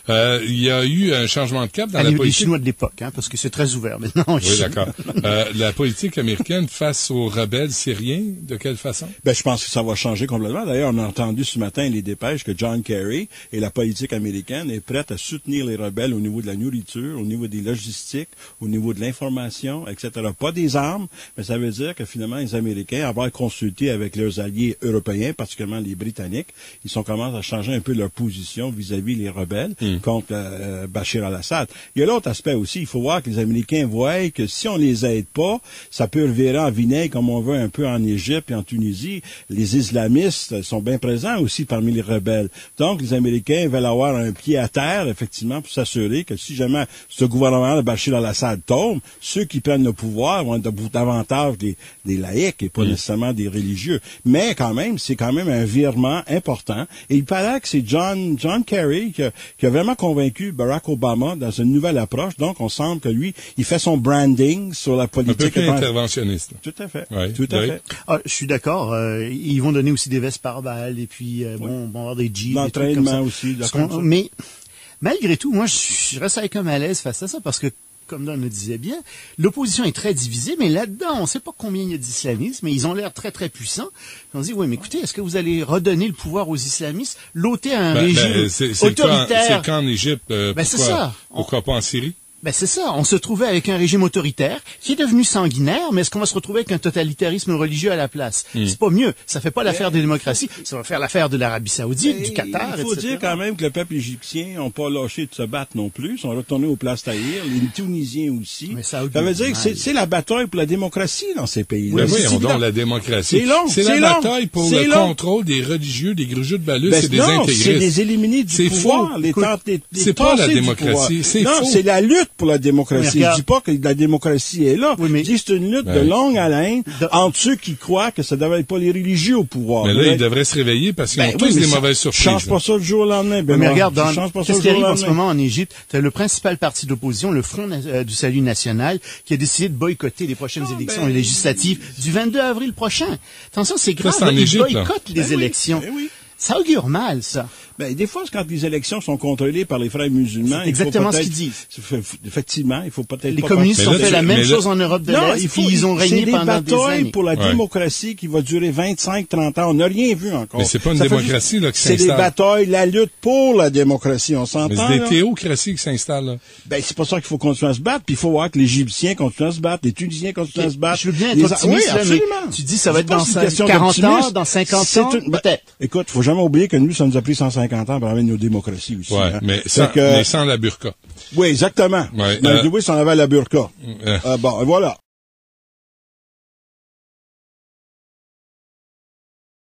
Il y a eu un changement de cap dans la politique. Les Chinois de l'époque, hein, parce que c'est très ouvert maintenant. Oui, d'accord. La politique américaine face aux rebelles syriens, de quelle façon? Je pense que ça va changer complètement. D'ailleurs, on a entendu ce matin les dépêches que John Kerry et la politique américaine est prête à soutenir les rebelles au niveau de la nourriture, au niveau des logistiques, au niveau de l'information, etc. Pas des armes, mais ça veut dire que finalement, les Américains, avoir consulté avec leurs alliés européens, particulièrement les Britanniques, ils commencent à changer un peu leur position vis-à-vis les rebelles contre Bachar al-Assad. Il y a l'autre aspect aussi. Il faut voir que les Américains voient que si on les aide pas, ça peut revirer en vinaigre comme on veut un peu en Égypte et en Tunisie. Les islamistes sont bien présents aussi parmi les rebelles. Donc, les Américains veulent avoir un pied à terre, effectivement, pour s'assurer que si jamais ce gouvernement de Bachar al-Assad tombe, ceux qui prennent le pouvoir vont être davantage des laïcs et pas nécessairement des religieux. Mais quand même, c'est quand même un virement important. Et il paraît que c'est John Kerry qui a vraiment convaincu Barack Obama dans une nouvelle approche. Donc, on semble que lui, il fait son branding sur la politique. Un peu plus interventionniste. Tout à fait. Oui. Tout à fait. Je suis d'accord. Ils vont donner aussi des vestes par balles et puis on va avoir des jeeps. L'entraînement aussi. Mais malgré tout, moi, je reste avec un malaise face à ça parce que, comme Don le disait bien, l'opposition est très divisée, mais là-dedans, on ne sait pas combien il y a d'islamistes, mais ils ont l'air très, très puissants. On se dit, oui, mais écoutez, est-ce que vous allez redonner le pouvoir aux islamistes, l'ôter à un régime autoritaire? C'est le cas en Égypte. C'est ça. Pourquoi pas en Syrie? C'est ça. On se trouvait avec un régime autoritaire qui est devenu sanguinaire, mais est-ce qu'on va se retrouver avec un totalitarisme religieux à la place? C'est pas mieux. Ça fait pas l'affaire des démocraties. Ça va faire l'affaire de l'Arabie Saoudite, du Qatar, Il faut dire quand même que le peuple égyptien n'a pas lâché de se battre non plus. Ils sont retournés aux places Tahrir. Les Tunisiens aussi. Ça veut dire que c'est la bataille pour la démocratie dans ces pays-là. Oui, on donne la démocratie. C'est la bataille pour le contrôle des religieux, des grugeux de Balus et des intégristes. C'est des éliminés du pouvoir. C'est pas la démocratie. C'est faux. C'est la lutte pour la démocratie. Je dis pas que la démocratie est là. Oui, mais je dis que c'est une lutte de longue haleine entre ceux qui croient que ça devrait être pas les religieux au pouvoir. Mais là, ils devraient se réveiller parce qu'ils ont tous des mauvaises surprises. Change pas ça du jour au lendemain. Mais regarde, qu'est-ce qui arrive en ce moment en Égypte? T'as le principal parti d'opposition, le Front du Salut National, qui a décidé de boycotter les prochaines élections législatives du 22 avril prochain. Attention, c'est grave. Ils boycottent les élections. Ça augure mal, ça. Des fois, quand les élections sont contrôlées par les frères musulmans, c'est exactement ce qu'ils disent. Effectivement, il faut peut-être les communistes ont fait la même chose en Europe de l'Est, puis ils ont régné pendant des années. C'est des batailles pour la démocratie qui va durer 25-30 ans. On n'a rien vu encore. Mais c'est pas une démocratie là qui s'installe. C'est des batailles, la lutte pour la démocratie, on s'entend. Mais c'est des théocraties qui s'installent. C'est pas ça qu'il faut continuer à se battre, puis il faut voir que les Égyptiens continuent à se battre, les Tunisiens continuent à se battre. Je veux bien être optimiste, mais tu dis ça va être dans 40 ans, dans 50 ans, peut-être. Écoute, faut jamais oublier que nous, ça nous a pris 150 ans pour avoir nos démocraties aussi. Ouais, hein. mais sans la burqa. Oui, exactement. Ouais, oui, si on avait la burqa. Bon, voilà.